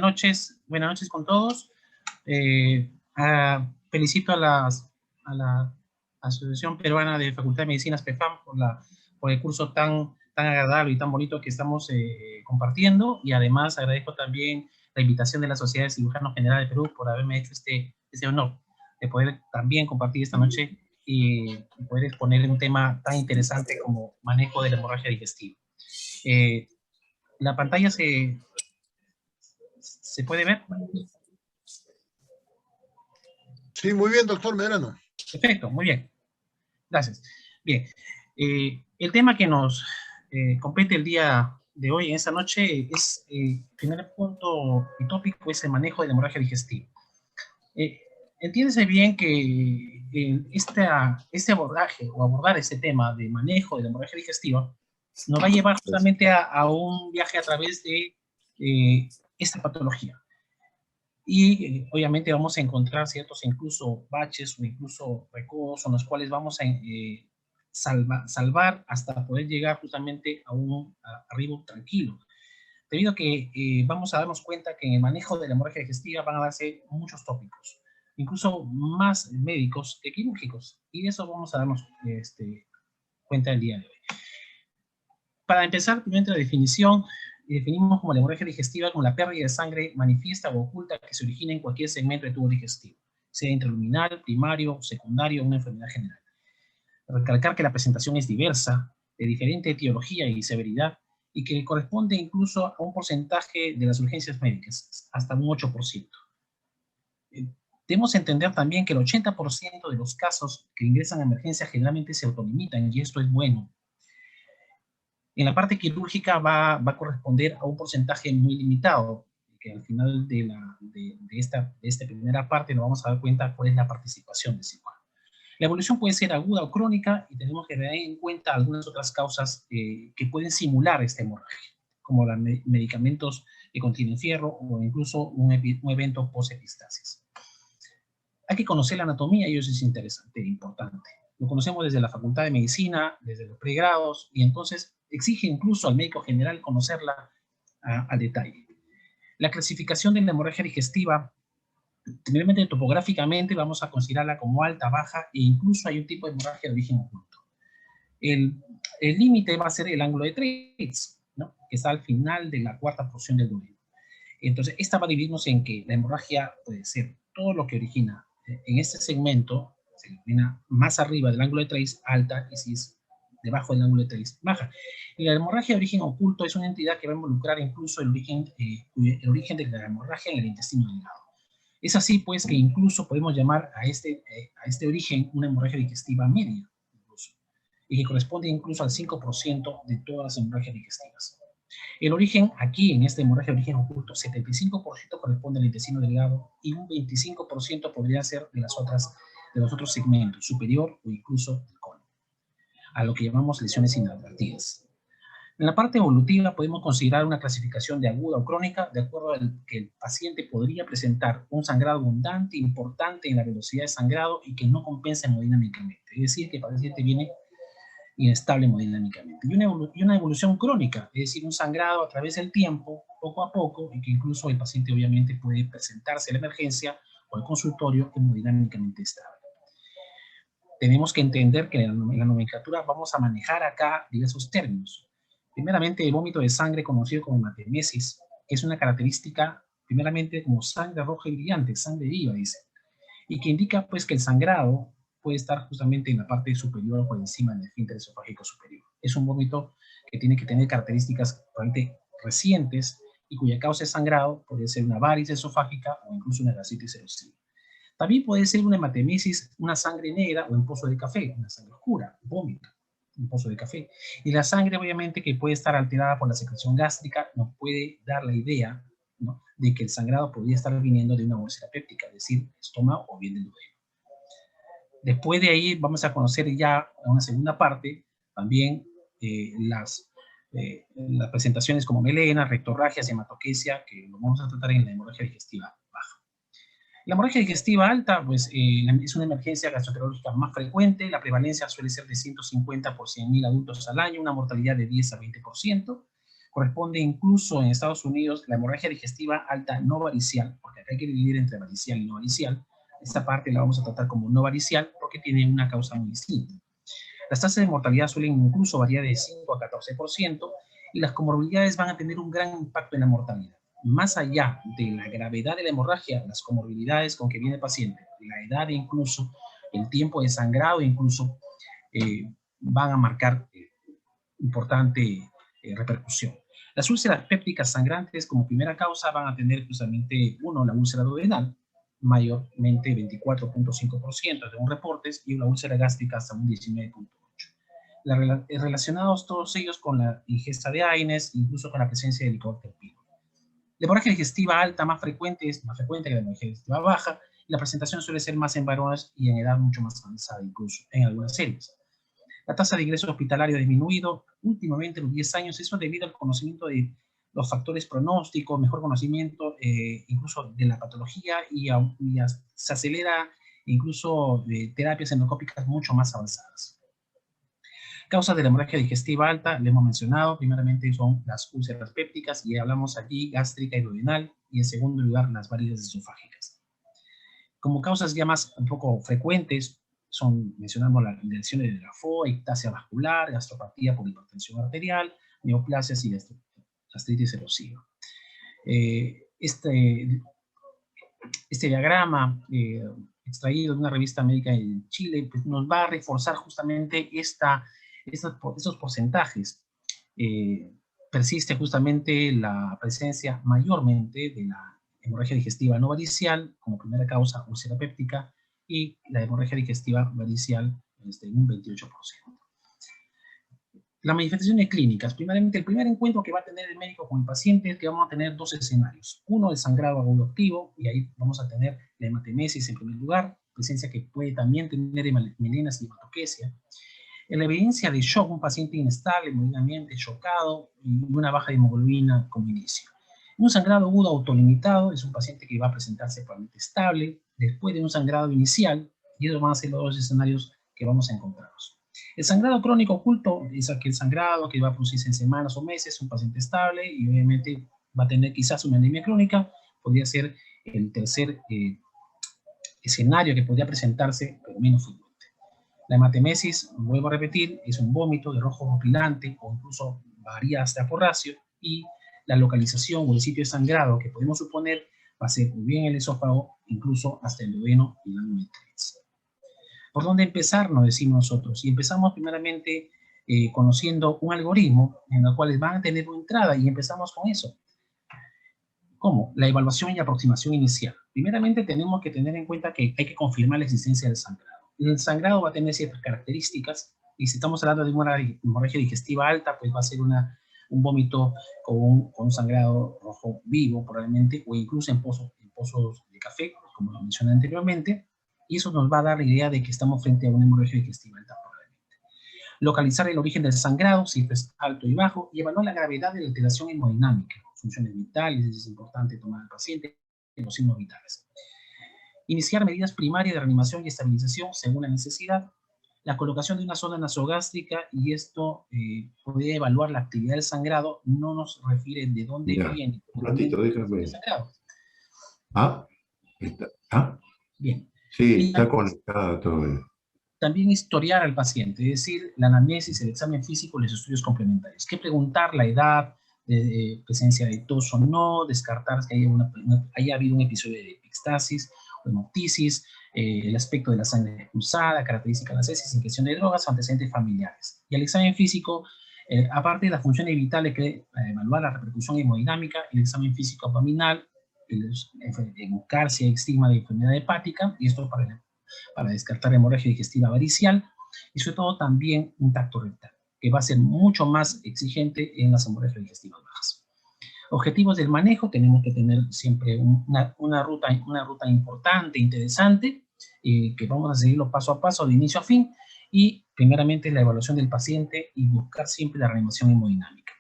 buenas noches con todos. Felicito a la Asociación Peruana de Facultad de Medicina, ASPEFAM, por el curso tan agradable y tan bonito que estamos compartiendo, y además agradezco también la invitación de la Sociedad de Cirujanos Generales de Perú por haberme hecho este honor de poder también compartir esta noche y poder exponer un tema tan interesante como manejo de la hemorragia digestiva. La pantalla se puede ver. Sí, muy bien, doctor Medrano. Perfecto, muy bien. Gracias. Bien, el tema que nos compete el día de hoy, en esta noche, es, el primer punto y tópico es el manejo de la hemorragia digestiva. Entiéndese bien que este abordaje o abordar este tema de manejo de la hemorragia digestiva nos va a llevar justamente a un viaje a través de esta patología. Y obviamente vamos a encontrar ciertos incluso baches o incluso recodos en los cuales vamos a salvar hasta poder llegar justamente a un arribo tranquilo. Debido a que vamos a darnos cuenta que en el manejo de la hemorragia digestiva van a darse muchos tópicos, incluso más médicos que quirúrgicos, y de eso vamos a darnos cuenta el día de hoy. Para empezar, primero la definición. Definimos como la hemorragia digestiva como la pérdida de sangre manifiesta o oculta que se origina en cualquier segmento del tubo digestivo, sea intraluminal, primario, secundario o una enfermedad general. Recalcar que la presentación es diversa, de diferente etiología y severidad, y que corresponde incluso a un porcentaje de las urgencias médicas, hasta un 8%. Debemos entender también que el 80% de los casos que ingresan a emergencia generalmente se autolimitan, y esto es bueno. En la parte quirúrgica va a corresponder a un porcentaje muy limitado, que al final de esta primera parte nos vamos a dar cuenta cuál es la participación del cirujano. La evolución puede ser aguda o crónica, y tenemos que tener en cuenta algunas otras causas que pueden simular esta hemorragia, como los medicamentos que contienen fierro o incluso un evento post-epistasis. Hay que conocer la anatomía, y eso es interesante e importante. Lo conocemos desde la Facultad de Medicina, desde los pregrados, y entonces exige incluso al médico general conocerla al detalle. La clasificación de la hemorragia digestiva, primeramente topográficamente vamos a considerarla como alta, baja, e incluso hay un tipo de hemorragia de origen oculto. El límite va a ser el ángulo de Treitz, ¿no?, que está al final de la cuarta porción del duodeno. Entonces, esta va a dividirnos en que la hemorragia puede ser todo lo que origina en este segmento, se denomina más arriba del ángulo de Treitz, alta, y si es debajo del ángulo de Treitz, baja. Y la hemorragia de origen oculto es una entidad que va a involucrar incluso el origen de la hemorragia en el intestino delgado. Es así, pues, que incluso podemos llamar a este origen una hemorragia digestiva media, incluso, y que corresponde incluso al 5% de todas las hemorragias digestivas. El origen aquí, en esta hemorragia de origen oculto, 75% corresponde al intestino delgado y un 25% podría ser de los otros segmentos, superior o incluso del colon, a lo que llamamos lesiones inadvertidas. En la parte evolutiva podemos considerar una clasificación de aguda o crónica, de acuerdo al que el paciente podría presentar un sangrado abundante, importante en la velocidad de sangrado y que no compensa hemodinámicamente. Es decir, que el paciente viene inestable hemodinámicamente. Y una evolución crónica, es decir, un sangrado a través del tiempo, poco a poco, y que incluso el paciente obviamente puede presentarse a la emergencia o al consultorio hemodinámicamente estable. Tenemos que entender que en la nomenclatura vamos a manejar acá diversos términos. Primeramente, el vómito de sangre, conocido como hematemesis, que es una característica, primeramente, como sangre roja y brillante, sangre viva, dice, y que indica, pues, que el sangrado puede estar justamente en la parte superior o por encima del esfínter esofágico superior. Es un vómito que tiene que tener características realmente recientes y cuya causa de sangrado puede ser una varices esofágica o incluso una gastritis erosiva. También puede ser una hematemesis, una sangre negra o un pozo de café, una sangre oscura, vómito, un pozo de café. Y la sangre, obviamente, que puede estar alterada por la secreción gástrica, nos puede dar la idea, ¿no?, de que el sangrado podría estar viniendo de una úlcera péptica, es decir, estómago o bien del duodeno. Después de ahí vamos a conocer ya en una segunda parte también las presentaciones como melena, rectorragias, hematoquesia, que lo vamos a tratar en la hemorragia digestiva baja. La hemorragia digestiva alta, pues, es una emergencia gastroenterológica más frecuente. La prevalencia suele ser de 150 por 100.000 adultos al año, una mortalidad de 10 a 20%. Corresponde incluso en Estados Unidos la hemorragia digestiva alta no varicial, porque acá hay que dividir entre varicial y no varicial. Esta parte la vamos a tratar como no varicial porque tiene una causa muy distinta. Las tasas de mortalidad suelen incluso variar de 5 a 14% y las comorbilidades van a tener un gran impacto en la mortalidad. Más allá de la gravedad de la hemorragia, las comorbilidades con que viene el paciente, la edad e incluso el tiempo de sangrado incluso van a marcar importante repercusión. Las úlceras pépticas sangrantes como primera causa van a tener justamente, la úlcera duodenal, mayormente 24.5% según reportes, y una úlcera gástrica hasta un 19.8%. Relacionados todos ellos con la ingesta de AINES, incluso con la presencia de licor terpino. La hemorragia digestiva alta es más frecuente que la hemorragia digestiva baja, y la presentación suele ser más en varones y en edad mucho más avanzada, incluso en algunas series. La tasa de ingreso hospitalario ha disminuido últimamente en los 10 años, eso debido al conocimiento de los factores pronósticos, mejor conocimiento incluso de la patología y se acelera incluso terapias endoscópicas mucho más avanzadas. Causas de la hemorragia digestiva alta, le hemos mencionado, primeramente son las úlceras pépticas, y hablamos aquí gástrica y duodenal, y en segundo lugar las varices esofágicas. Como causas ya más un poco frecuentes, mencionamos las lesiones de la FO, ectasia vascular, gastropatía por hipertensión arterial, neoplasias y gastritis erosiva. Este diagrama extraído de una revista médica en Chile pues, nos va a reforzar justamente estos porcentajes. Persiste justamente la presencia mayormente de la hemorragia digestiva no varicial como primera causa úlcera péptica, y la hemorragia digestiva varicial un 28%. Las manifestaciones clínicas. Primeramente, el primer encuentro que va a tener el médico con el paciente es que vamos a tener dos escenarios. Uno, el sangrado agudo activo, y ahí vamos a tener la hematemesis en primer lugar, presencia que puede también tener melenas y hematoquesia. En la evidencia de shock, un paciente inestable, hemodinámicamente chocado, y una baja de hemoglobina como inicio. Un sangrado agudo autolimitado es un paciente que va a presentarse probablemente estable después de un sangrado inicial, y esos van a ser los dos escenarios que vamos a encontrarnos. El sangrado crónico oculto es aquel sangrado que va a producirse en semanas o meses, un paciente estable, y obviamente va a tener quizás una anemia crónica, podría ser el tercer escenario que podría presentarse, pero menos frecuente. La hematemesis, vuelvo a repetir, es un vómito de rojo opilante o incluso varía hasta porráceo, y la localización o el sitio de sangrado que podemos suponer va a ser muy bien el esófago, incluso hasta el duodeno y la endometriosis. ¿Por dónde empezar? Nos decimos nosotros. Y empezamos primeramente conociendo un algoritmo en el cual van a tener una entrada, y empezamos con eso. ¿Cómo? La evaluación y aproximación inicial. Primeramente tenemos que tener en cuenta que hay que confirmar la existencia del sangrado. El sangrado va a tener ciertas características, y si estamos hablando de una hemorragia digestiva alta, pues va a ser un vómito con un sangrado rojo vivo probablemente, o incluso en pozos de café, como lo mencioné anteriormente, y eso nos va a dar la idea de que estamos frente a una hemorragia digestiva alta probablemente. Localizar el origen del sangrado, si es alto y bajo, y evaluar la gravedad de la alteración hemodinámica, funciones vitales, es importante tomar al paciente, los signos vitales. Iniciar medidas primarias de reanimación y estabilización según la necesidad. La colocación de una sonda nasogástrica, y esto puede evaluar la actividad del sangrado, no nos refiere de dónde viene. Un ratito, déjame. El sangrado. Bien. Sí, está conectada todo. También historiar al paciente, es decir, la anamnesis, el examen físico, los estudios complementarios. ¿Qué preguntar? La edad, presencia de tos o no, descartar que haya habido un episodio de epistasis o hemoptisis, el aspecto de la sangre expulsada, características de las heces, ingestión de drogas o antecedentes familiares. Y el examen físico, aparte de las funciones vitales que evaluar la repercusión hemodinámica, el examen físico abdominal, buscar si hay estigma de enfermedad hepática, y esto para descartar hemorragia digestiva varicial, y sobre todo también un tacto rectal, que va a ser mucho más exigente en las hemorragias digestivas bajas. Objetivos del manejo: tenemos que tener siempre una ruta importante, interesante, que vamos a seguirlo paso a paso, de inicio a fin, y primeramente la evaluación del paciente y buscar siempre la reanimación hemodinámica.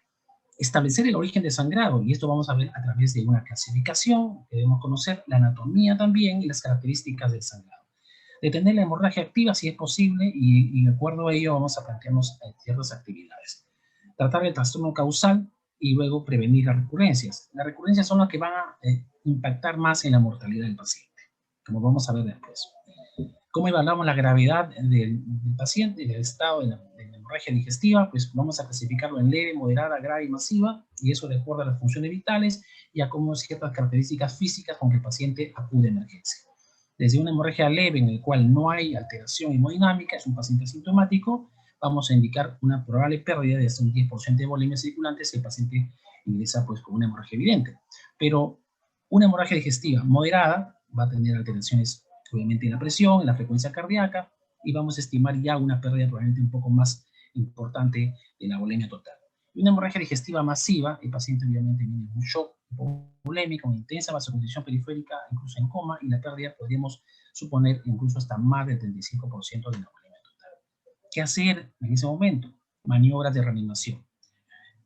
Establecer el origen de sangrado, y esto vamos a ver a través de una clasificación, debemos conocer la anatomía también y las características del sangrado. Detener la hemorragia activa si es posible, y de acuerdo a ello vamos a plantearnos ciertas actividades. Tratar el trastorno causal, y luego prevenir las recurrencias. Las recurrencias son las que van a impactar más en la mortalidad del paciente, como vamos a ver después. ¿Cómo evaluamos la gravedad del paciente, del estado de la hemorragia digestiva? Pues vamos a clasificarlo en leve, moderada, grave y masiva, y eso de acuerdo a las funciones vitales y a cómo ciertas características físicas con que el paciente acude a emergencia. Desde una hemorragia leve en el cual no hay alteración hemodinámica, es un paciente asintomático, vamos a indicar una probable pérdida de hasta un 10% de volumen circulante si el paciente ingresa pues con una hemorragia evidente. Pero una hemorragia digestiva moderada va a tener alteraciones obviamente en la presión, en la frecuencia cardíaca, y vamos a estimar ya una pérdida probablemente un poco más importante de la volemia total. Y una hemorragia digestiva masiva, el paciente obviamente viene en un shock volémico, una intensa vasoconstricción periférica, incluso en coma, y la pérdida podríamos suponer incluso hasta más del 35% de la volemia total. ¿Qué hacer en ese momento? Maniobras de reanimación.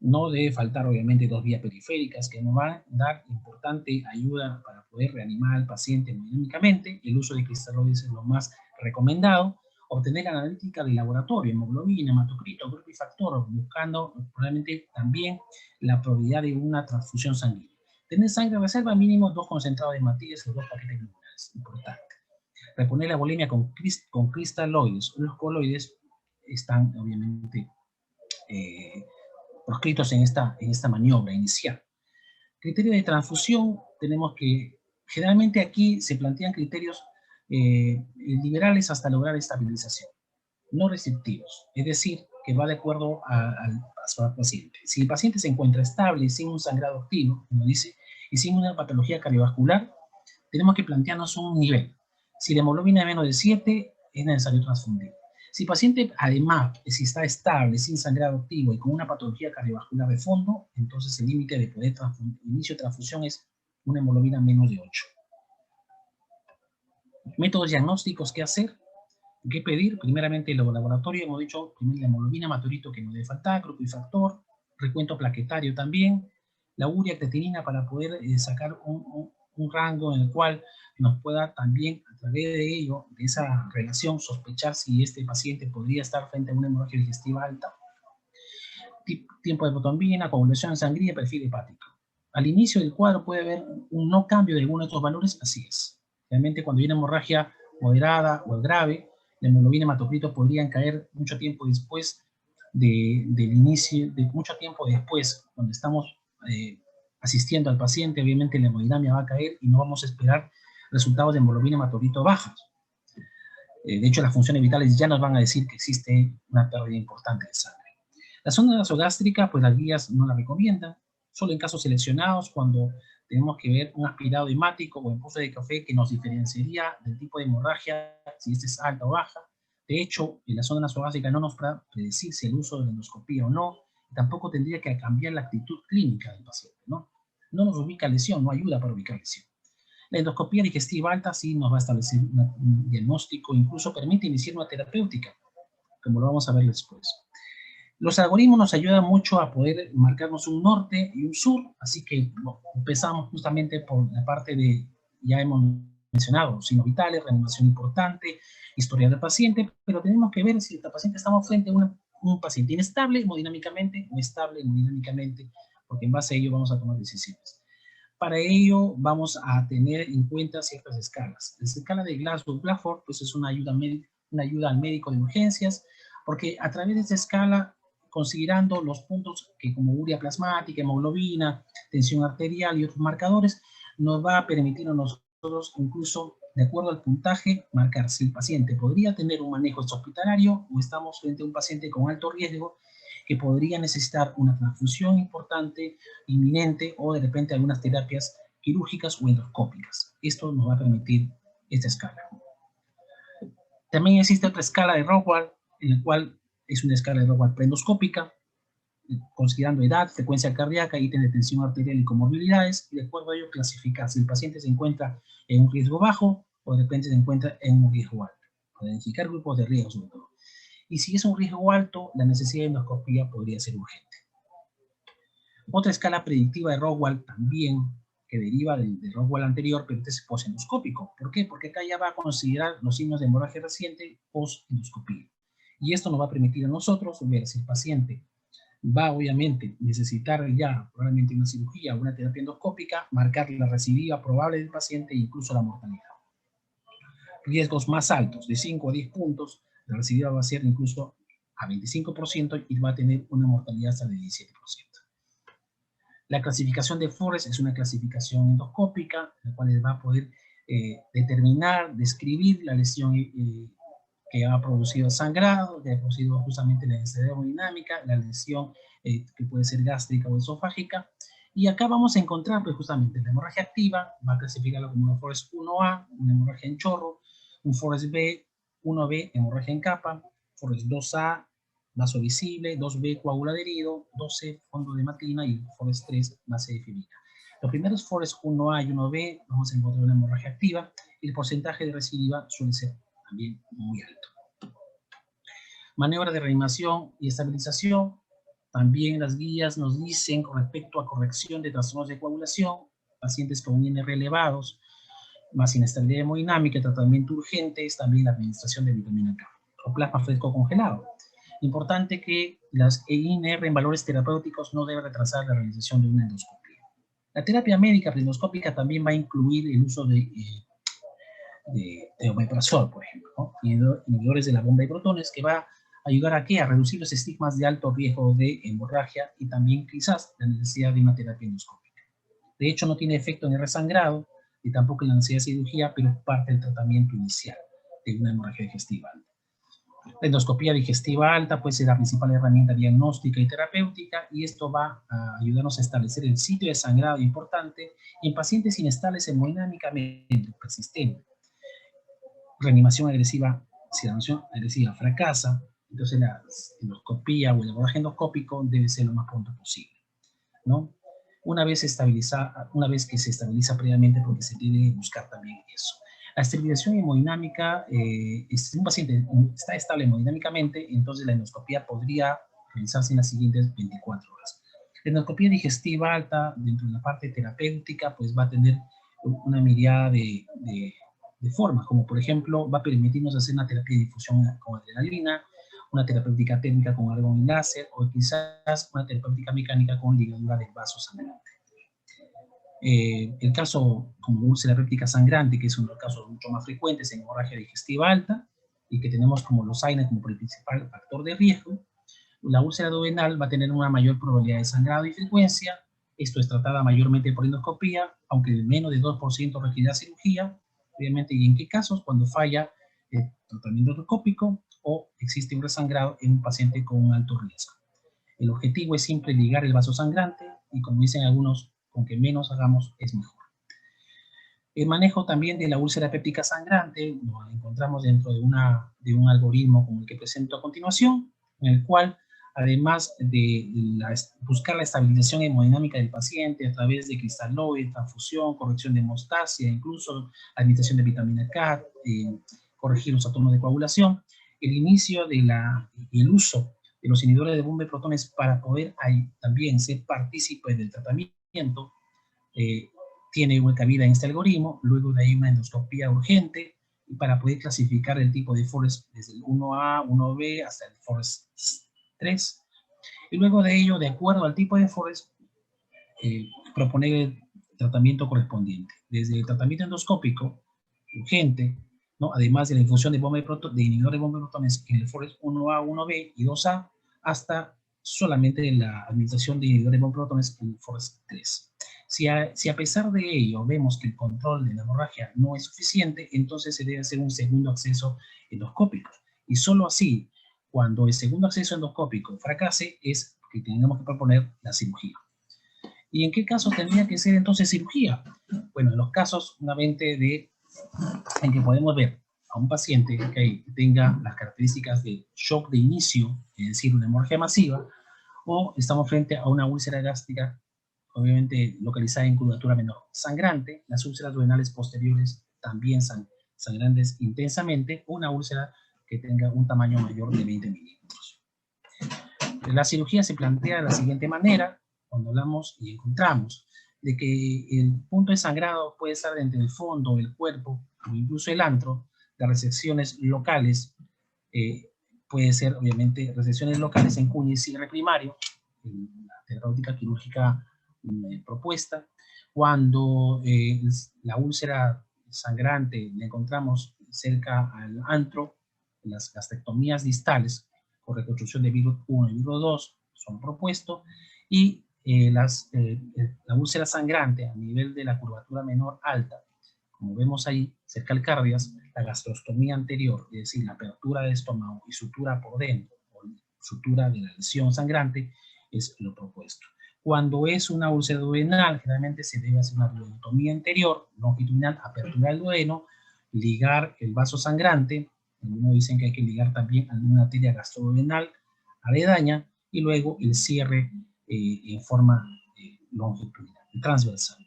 No debe faltar, obviamente, dos vías periféricas que nos van a dar importante ayuda para poder reanimar al paciente hemodinámicamente. El uso de cristaloides es lo más recomendado. Obtener la analítica del laboratorio, hemoglobina, hematocrito, grupo y factor, buscando probablemente también la probabilidad de una transfusión sanguínea. Tener sangre de reserva, mínimo 2 concentrados de hematíes o 2 paquetes globulares, importante. Reponer la volemia con cristaloides. Los coloides están, obviamente, proscritos en esta maniobra inicial. Criterio de transfusión, tenemos que, generalmente aquí se plantean criterios liberales hasta lograr estabilización, no restrictivos, es decir, que va de acuerdo al paciente. Si el paciente se encuentra estable, sin un sangrado activo, como dice, y sin una patología cardiovascular, tenemos que plantearnos un nivel. Si la hemoglobina es menos de 7, es necesario transfundir. Si el paciente, además, si está estable, sin sangrado activo y con una patología cardiovascular de fondo, entonces el límite de poder inicio de transfusión es una hemoglobina menos de 8. Métodos diagnósticos, ¿qué hacer? ¿Qué pedir? Primeramente, el laboratorio, hemos dicho, primero la hemoglobina, hematurito que no debe faltar, grupo y factor, recuento plaquetario también, la urea, creatinina para poder sacar un rango en el cual nos pueda también, a través de ello, de esa relación, sospechar si este paciente podría estar frente a una hemorragia digestiva alta. Tiempo de protombina, coagulación sangría, perfil hepático. Al inicio del cuadro puede haber un no cambio de alguno de estos valores, así es. Realmente cuando hay una hemorragia moderada o grave, la hemoglobina y hematocrito podrían caer mucho tiempo después del inicio, mucho tiempo después, cuando estamos asistiendo al paciente, obviamente la hemodinamia va a caer y no vamos a esperar resultados de hemoglobina y hematocrito bajas. De hecho, las funciones vitales ya nos van a decir que existe una pérdida importante de sangre. La sonda nasogástrica, pues las guías no la recomiendan, solo en casos seleccionados, cuando tenemos que ver un aspirado hemático o impulso de café que nos diferenciaría del tipo de hemorragia, si este es alta o baja. De hecho, en la sonda nasogástrica no nos va a predecir si el uso de la endoscopía o no, tampoco tendría que cambiar la actitud clínica del paciente, ¿no? No nos ubica lesión, no ayuda para ubicar lesión. La endoscopía digestiva alta sí nos va a establecer un diagnóstico, incluso permite iniciar una terapéutica, como lo vamos a ver después. Los algoritmos nos ayudan mucho a poder marcarnos un norte y un sur, así que bueno, empezamos justamente por la parte de, ya hemos mencionado, signos vitales, reanimación importante, historia del paciente, pero tenemos que ver si el paciente estamos frente a un paciente inestable hemodinámicamente o estable hemodinámicamente, porque en base a ello vamos a tomar decisiones. Para ello vamos a tener en cuenta ciertas escalas. La escala de Glasgow-Blackford pues es una ayuda al médico de urgencias, porque a través de esta escala, considerando los puntos que como urea plasmática, hemoglobina, tensión arterial y otros marcadores, nos va a permitir a nosotros, incluso de acuerdo al puntaje, marcar si el paciente podría tener un manejo hospitalario o estamos frente a un paciente con alto riesgo que podría necesitar una transfusión importante, inminente, o de repente algunas terapias quirúrgicas o endoscópicas. Esto nos va a permitir esta escala. También existe otra escala de Rockwell, en la cual es una escala de Rockwell preendoscópica, considerando edad, frecuencia cardíaca, ítem de tensión arterial y comorbilidades, y de acuerdo a ello clasificar si el paciente se encuentra en un riesgo bajo o de repente se encuentra en un riesgo alto. Para identificar grupos de riesgo sobre todo. Y si es un riesgo alto, la necesidad de endoscopía podría ser urgente. Otra escala predictiva de Rockwell también, que deriva de Rockwell anterior, pero este es posendoscópico. ¿Por qué? Porque acá ya va a considerar los signos de hemorragia reciente post-endoscopía. Y esto nos va a permitir a nosotros ver si el paciente va obviamente necesitar ya probablemente una cirugía o una terapia endoscópica, marcar la recidiva probable del paciente e incluso la mortalidad. Riesgos más altos, de 5 a 10 puntos, la recidiva va a ser incluso a 25% y va a tener una mortalidad hasta de 17%. La clasificación de Forrest es una clasificación endoscópica, la cual va a poder determinar, describir la lesión que ha producido sangrado, que ha producido justamente la inestabilidad hemodinámica, la lesión que puede ser gástrica o esofágica. Y acá vamos a encontrar pues, justamente la hemorragia activa, va a clasificarla como una Forrest 1A, una hemorragia en chorro, un Forrest B, 1B, hemorragia en capa, Forrest 2A, vaso visible, 2B, coágulo adherido, 2C, fondo de hematina y Forrest 3, base de fibrina. Los primeros Forrest 1A y 1B vamos a encontrar una hemorragia activa y el porcentaje de recidiva suele ser también muy alto. Maniobra de reanimación y estabilización. También las guías nos dicen con respecto a corrección de trastornos de coagulación, pacientes con INR elevados, más inestabilidad hemodinámica, tratamiento urgente, es también la administración de vitamina K o plasma fresco congelado. Importante que las INR en valores terapéuticos no deben retrasar la realización de una endoscopia. La terapia médica endoscópica también va a incluir el uso de omeprazol, por ejemplo, ¿no? Inhibidores de la bomba de protones, que va a ayudar a ¿qué? A reducir los estigmas de alto riesgo de hemorragia y también quizás la necesidad de una terapia endoscópica. De hecho, no tiene efecto en el resangrado y tampoco en la necesidad de cirugía, pero es parte del tratamiento inicial de una hemorragia digestiva alta. La endoscopía digestiva alta puede ser la principal herramienta diagnóstica y terapéutica, y esto va a ayudarnos a establecer el sitio de sangrado importante en pacientes inestables hemodinámicamente persistentes. Reanimación agresiva, si la reanimación agresiva fracasa, entonces la endoscopía o el abordaje endoscópico debe ser lo más pronto posible, ¿no? Una vez que se estabiliza previamente, porque se debe buscar también eso. La estabilización hemodinámica, si un paciente está estable hemodinámicamente, entonces la endoscopía podría realizarse en las siguientes 24 horas. La endoscopía digestiva alta, dentro de la parte terapéutica, pues va a tener una mirada de formas, como por ejemplo, va a permitirnos hacer una terapia de difusión con adrenalina, una terapéutica térmica con argón y láser, o quizás una terapéutica mecánica con ligadura del vaso sangrante. El caso como úlcera péptica sangrante, que es uno de los casos mucho más frecuentes en hemorragia digestiva alta, y que tenemos como los AINES como principal factor de riesgo, la úlcera duodenal va a tener una mayor probabilidad de sangrado y frecuencia. Esto es tratada mayormente por endoscopía, aunque menos de 2% requiere cirugía, obviamente. ¿Y en qué casos? Cuando falla el tratamiento endoscópico o existe un resangrado en un paciente con un alto riesgo. El objetivo es siempre ligar el vaso sangrante y, como dicen algunos, con que menos hagamos es mejor. El manejo también de la úlcera péptica sangrante lo encontramos dentro de un algoritmo como el que presento a continuación, en el cual, además de buscar la estabilización hemodinámica del paciente a través de cristaloide, transfusión, corrección de hemostasia, incluso administración de vitamina K, corregir los átomos de coagulación, el inicio y el uso de los inhibidores de bomba de protones para poder también ser partícipe del tratamiento, tiene una cabida en este algoritmo. Luego de ahí una endoscopía urgente para poder clasificar el tipo de Forrest desde el 1A, 1B hasta el Forrest 3. Y luego de ello, de acuerdo al tipo de Forrest, proponer el tratamiento correspondiente. Desde el tratamiento endoscópico urgente, ¿no? Además de la infusión de inhibidor de bomba de protones en el Forrest 1A, 1B y 2A, hasta solamente la administración de inhibidor de bomba de protones en el Forrest 3. Si a pesar de ello vemos que el control de la hemorragia no es suficiente, entonces se debe hacer un segundo acceso endoscópico. Y solo así, cuando el segundo acceso endoscópico fracase, es que tenemos que proponer la cirugía. ¿Y en qué casos tendría que ser entonces cirugía? Bueno, en los casos, nuevamente, en que podemos ver a un paciente que tenga las características de shock de inicio, es decir, una hemorragia masiva, o estamos frente a una úlcera gástrica, obviamente localizada en curvatura menor, sangrante, las úlceras duodenales posteriores también sangrantes intensamente, o una úlcera que tenga un tamaño mayor de 20 milímetros. La cirugía se plantea de la siguiente manera, cuando hablamos y encontramos de que el punto de sangrado puede estar entre el fondo, el cuerpo, o incluso el antro. Las resecciones locales, puede ser obviamente resecciones locales en cuña y cierre primario, la terapéutica quirúrgica propuesta. Cuando la úlcera sangrante la encontramos cerca al antro, las gastrectomías distales con reconstrucción de virus 1 y virus 2 son propuestos, y la úlcera sangrante a nivel de la curvatura menor alta, como vemos ahí, cerca al cardias, la gastrostomía anterior, es decir, la apertura del estómago y sutura por dentro, o sutura de la lesión sangrante, es lo propuesto. Cuando es una úlcera duodenal, generalmente se debe hacer una duodenotomía anterior, longitudinal, apertura del duodeno, ligar el vaso sangrante, algunos dicen que hay que ligar también alguna arteria gastroduodenal aledaña, y luego el cierre en forma longitudinal, transversal.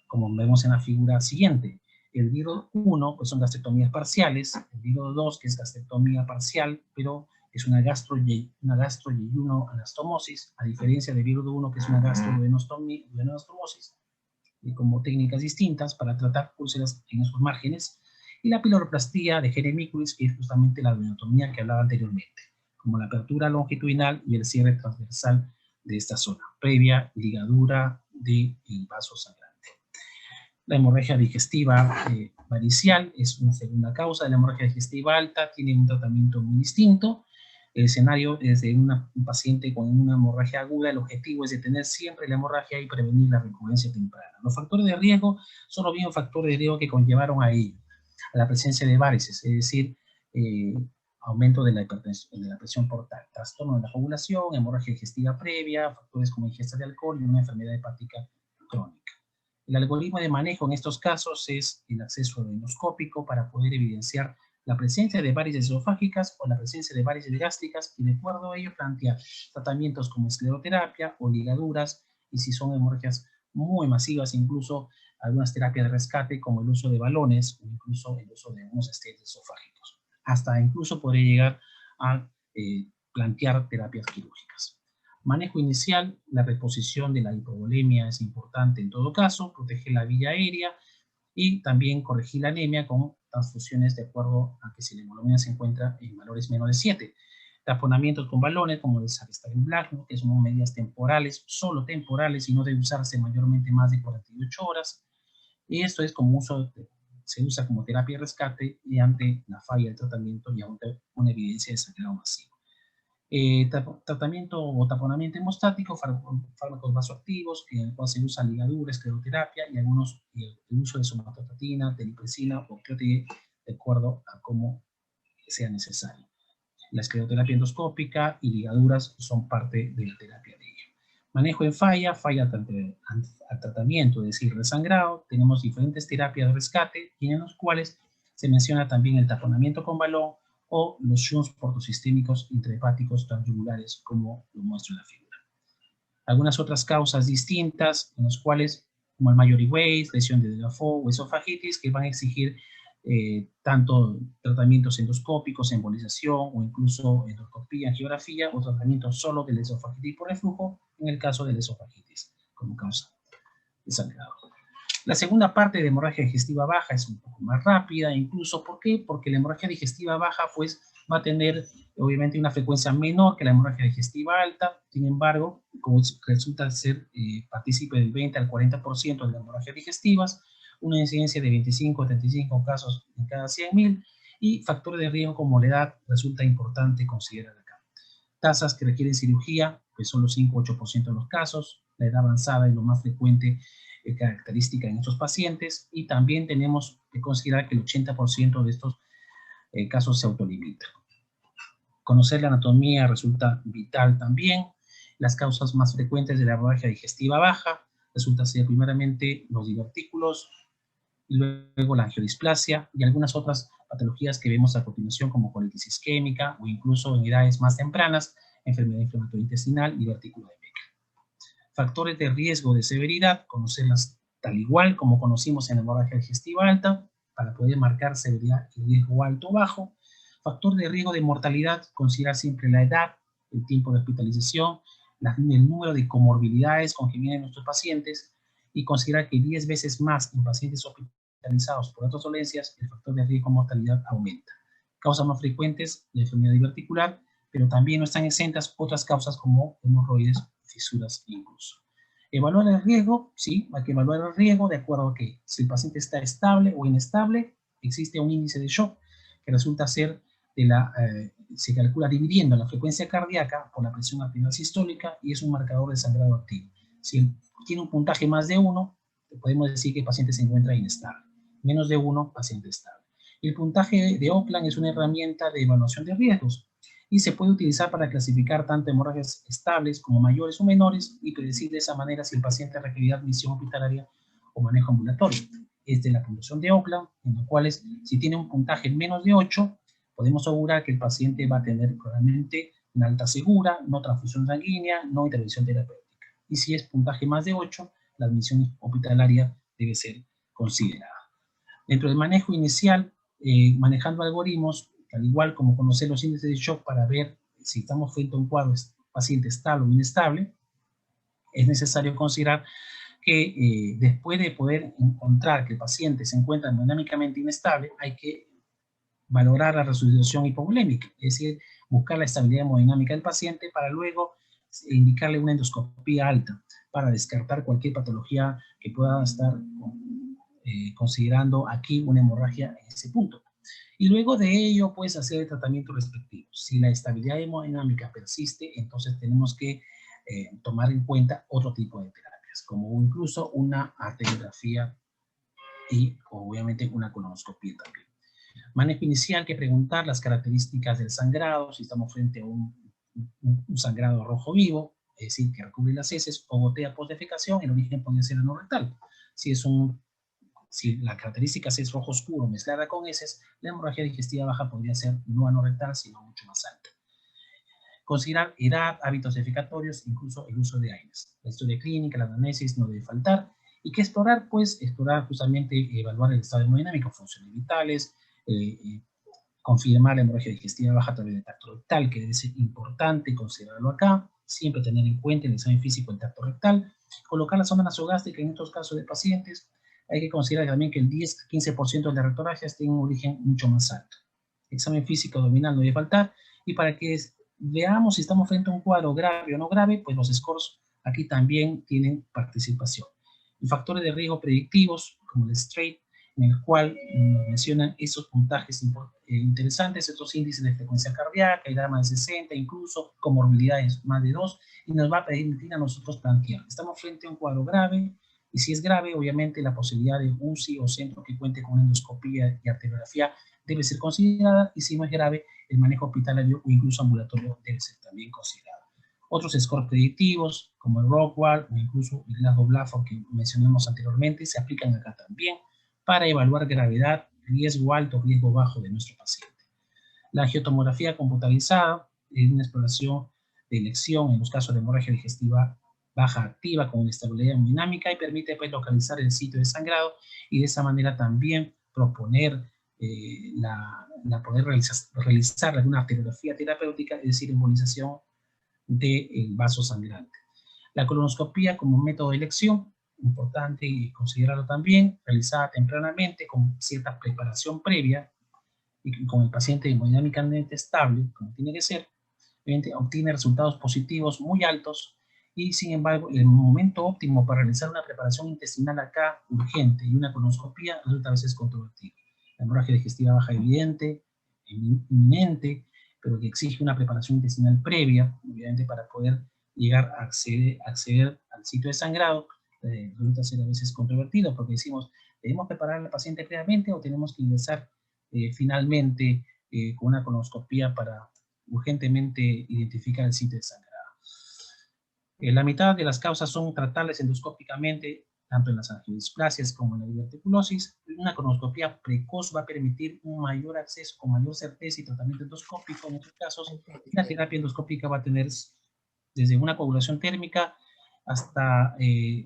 Como vemos en la figura siguiente, el virus 1 pues son gastrectomías parciales, el virus 2 que es gastrectomía parcial, pero es una gastroyeyuno anastomosis, a diferencia de virus 1 que es una gastroduodenostomosis, como técnicas distintas para tratar úlceras en esos márgenes, y la piloroplastia de Geremiculis, que es justamente la duodenotomía que hablaba anteriormente, como la apertura longitudinal y el cierre transversal de esta zona, previa ligadura del vaso sangrante. La hemorragia digestiva varicial es una segunda causa de la hemorragia digestiva alta, tiene un tratamiento muy distinto. El escenario es de un paciente con una hemorragia aguda, el objetivo es detener siempre la hemorragia y prevenir la recurrencia temprana. Los factores de riesgo son los mismos factores de riesgo que conllevaron a ello, a la presencia de varices, es decir, aumento de la hipertensión, de la presión portal, trastorno de la coagulación, hemorragia digestiva previa, factores como ingesta de alcohol y una enfermedad hepática crónica. El algoritmo de manejo en estos casos es el acceso endoscópico para poder evidenciar la presencia de varices esofágicas o la presencia de varices gástricas, y de acuerdo a ello plantear tratamientos como escleroterapia o ligaduras, y si son hemorragias muy masivas, incluso algunas terapias de rescate como el uso de balones o incluso el uso de unos estentes esofágicos. Hasta incluso podría llegar a plantear terapias quirúrgicas. Manejo inicial, la reposición de la hipovolemia es importante en todo caso, proteger la vía aérea y también corregir la anemia con transfusiones de acuerdo a que si la hemoglobina se encuentra en valores menor de 7. Taponamientos con balones como el Saristain Black, ¿no?, que son medidas temporales, solo temporales, y no debe usarse mayormente más de 48 horas. Y esto es como se usa como terapia de rescate y ante la falla del tratamiento y ante una evidencia de sangrado masivo. Tratamiento o taponamiento hemostático, fármacos vasoactivos, en el cual se usa ligadura, escleroterapia y el uso de somatostatina, teripricina o clotide, de acuerdo a cómo sea necesario. La escleroterapia endoscópica y ligaduras son parte de la terapia de ello. Manejo en falla al tratamiento, es decir, resangrado. Tenemos diferentes terapias de rescate, y en los cuales se menciona también el taponamiento con balón o los shunts portosistémicos intrahepáticos transyugulares, como lo muestro en la figura. Algunas otras causas distintas, en las cuales, como el Mallory Weiss, lesión de Defoe o esofagitis, que van a exigir tanto tratamientos endoscópicos, embolización o incluso endoscopía, angiografía, o tratamientos solo de la esofagitis por reflujo, en el caso de la esofagitis como causa de sangrado. La segunda parte de hemorragia digestiva baja es un poco más rápida, incluso, ¿por qué? Porque la hemorragia digestiva baja pues va a tener obviamente una frecuencia menor que la hemorragia digestiva alta. Sin embargo, como resulta ser partícipe del 20 al 40% de las hemorragias digestivas, una incidencia de 25 a 35 casos en cada 100.000, y factores de riesgo como la edad resulta importante considerar acá. Tasas que requieren cirugía pues son los 5-8% de los casos. La edad avanzada es lo más frecuente característica en estos pacientes, y también tenemos que considerar que el 80% de estos casos se autolimitan. Conocer la anatomía resulta vital también. Las causas más frecuentes de la hemorragia digestiva baja resulta ser primeramente los divertículos, y luego la angiodisplasia y algunas otras patologías que vemos a continuación, como colitis isquémica o incluso en edades más tempranas, enfermedad inflamatoria intestinal y divertículo de Becker. Factores de riesgo de severidad, conocerlas tal igual como conocimos en la hemorragia digestiva alta, para poder marcar severidad y riesgo alto o bajo. Factor de riesgo de mortalidad, considerar siempre la edad, el tiempo de hospitalización, el número de comorbilidades con que vienen nuestros pacientes, y considerar que 10 veces más en pacientes hospitalizados por otras dolencias, el factor de riesgo de mortalidad aumenta. Causas más frecuentes, la enfermedad diverticular, pero también no están exentas otras causas como hemorroides, fisuras incluso. Evaluar el riesgo, sí, hay que evaluar el riesgo de acuerdo a que si el paciente está estable o inestable, existe un índice de shock que resulta ser se calcula dividiendo la frecuencia cardíaca por la presión arterial sistólica y es un marcador de sangrado activo. Si tiene un puntaje más de 1, podemos decir que el paciente se encuentra inestable. Menos de 1, paciente estable. El puntaje de Oakland es una herramienta de evaluación de riesgos y se puede utilizar para clasificar tanto hemorragias estables como mayores o menores y predecir de esa manera si el paciente requerirá admisión hospitalaria o manejo ambulatorio. Esta es la puntuación de Oakland, en la cual si tiene un puntaje menos de 8, podemos asegurar que el paciente va a tener probablemente una alta segura, no transfusión sanguínea, no intervención terapéutica. Y si es puntaje más de 8, la admisión hospitalaria debe ser considerada. Dentro del manejo inicial, manejando algoritmos, al igual como conocer los índices de shock para ver si estamos frente a un cuadro paciente estable o inestable, es necesario considerar que después de poder encontrar que el paciente se encuentra hemodinámicamente inestable, hay que valorar la resolución hipovolémica, es decir, buscar la estabilidad hemodinámica del paciente para luego indicarle una endoscopía alta para descartar cualquier patología que pueda estar considerando aquí una hemorragia en ese punto. Y luego de ello, pues, hacer el tratamiento respectivo. Si la estabilidad hemodinámica persiste, entonces tenemos que tomar en cuenta otro tipo de terapias, como incluso una arteriografía y obviamente una colonoscopia también. Manejo inicial, que preguntar las características del sangrado, si estamos frente a un sangrado rojo vivo, es decir, que recubre las heces o gotea post-defecación, el origen podría ser anorrectal. Si la característica es rojo oscuro mezclada con heces, la hemorragia digestiva baja podría ser no anorrectal, sino mucho más alta. Considerar edad, hábitos defecatorios, incluso el uso de AINES. La historia clínica, la anamnesis no debe faltar. ¿Y qué explorar? Pues explorar justamente, evaluar el estado hemodinámico, funciones vitales, confirmar la hemorragia digestiva baja a través del tacto rectal, que debe ser importante considerarlo acá, siempre tener en cuenta el examen físico del tacto rectal, colocar la sonda nasogástrica en estos casos de pacientes. Hay que considerar también que el 10-15% de las rectorragias tienen un origen mucho más alto. Examen físico abdominal no debe faltar, y para que veamos si estamos frente a un cuadro grave o no grave, pues los scores aquí también tienen participación. Y factores de riesgo predictivos, como el STRAIT, en el cual mencionan esos puntajes interesantes, estos índices de frecuencia cardíaca, edad más de 60, incluso comorbilidades más de 2, y nos va a permitir a nosotros plantear, estamos frente a un cuadro grave, y si es grave, obviamente la posibilidad de UCI o centro que cuente con endoscopía y arteriografía debe ser considerada, y si no es grave, el manejo hospitalario o incluso ambulatorio debe ser también considerado. Otros scores predictivos, como el Rockwell o incluso el Glasgow-Blackford que mencionamos anteriormente, se aplican acá también para evaluar gravedad, riesgo alto, riesgo bajo de nuestro paciente. La angiotomografía computarizada es una exploración de elección en los casos de hemorragia digestiva baja activa con inestabilidad hemodinámica y permite pues, localizar el sitio de sangrado y de esa manera también proponer poder realizar alguna arteriografía terapéutica, es decir, embolización del vaso sangrante. La colonoscopía como método de elección, importante y considerarlo también, realizada tempranamente con cierta preparación previa y con el paciente hemodinámicamente estable, como tiene que ser, obtiene resultados positivos muy altos y sin embargo el momento óptimo para realizar una preparación intestinal acá urgente y una colonoscopía resulta a veces controvertido. La hemorragia digestiva baja evidente, inminente, pero que exige una preparación intestinal previa, obviamente para poder llegar a acceder al sitio de sangrado, resulta ser a veces controvertido porque decimos, ¿debemos preparar al paciente previamente o tenemos que ingresar finalmente con una colonoscopía para urgentemente identificar el sitio de sangrado? La mitad de las causas son tratables endoscópicamente, tanto en las angiodisplasias como en la diverticulosis. Una colonoscopía precoz va a permitir un mayor acceso con mayor certeza y tratamiento endoscópico en estos casos. La terapia endoscópica va a tener desde una coagulación térmica hasta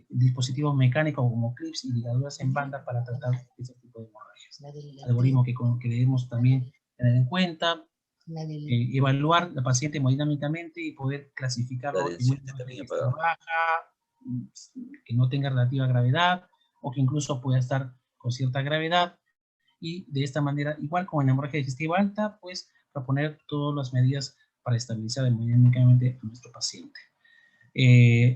dispositivos mecánicos como clips y ligaduras en banda para tratar este tipo de hemorragias. Algoritmo que debemos también tener en cuenta. Evaluar la paciente hemodinámicamente y poder clasificarlo en una baja, que no tenga relativa gravedad o que incluso pueda estar con cierta gravedad, y de esta manera, igual como en la hemorragia digestiva alta, pues proponer todas las medidas para estabilizar hemodinámicamente a nuestro paciente.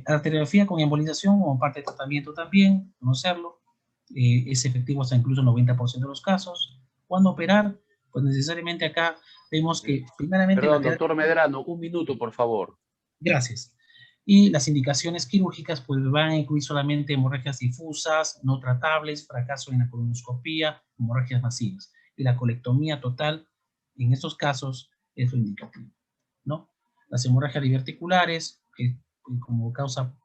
Arteriografía con embolización como parte del tratamiento también, conocerlo, es efectivo hasta incluso el 90% de los casos. ¿Cuándo operar? Pues necesariamente acá vemos que primeramente... Perdón, doctor Medrano, un minuto, por favor. Gracias. Y las indicaciones quirúrgicas pues van a incluir solamente hemorragias difusas, no tratables, fracaso en la colonoscopía, hemorragias masivas. Y la colectomía total, en estos casos, es lo indicativo, ¿no? Las hemorragias diverticulares, que como causa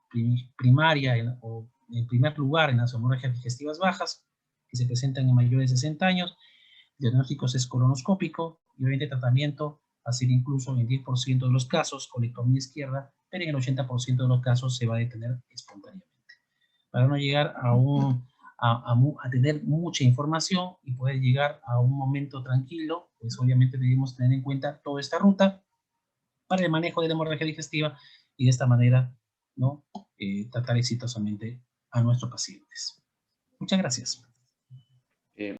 primaria o en primer lugar en las hemorragias digestivas bajas, que se presentan en mayores de 60 años, diagnósticos es colonoscópico y obviamente tratamiento va a ser incluso en el 10% de los casos colectomía izquierda, pero en el 80% de los casos se va a detener espontáneamente. Para no llegar a tener mucha información y poder llegar a un momento tranquilo, pues obviamente debemos tener en cuenta toda esta ruta para el manejo de la hemorragia digestiva y de esta manera, ¿no? Tratar exitosamente a nuestros pacientes. Muchas gracias.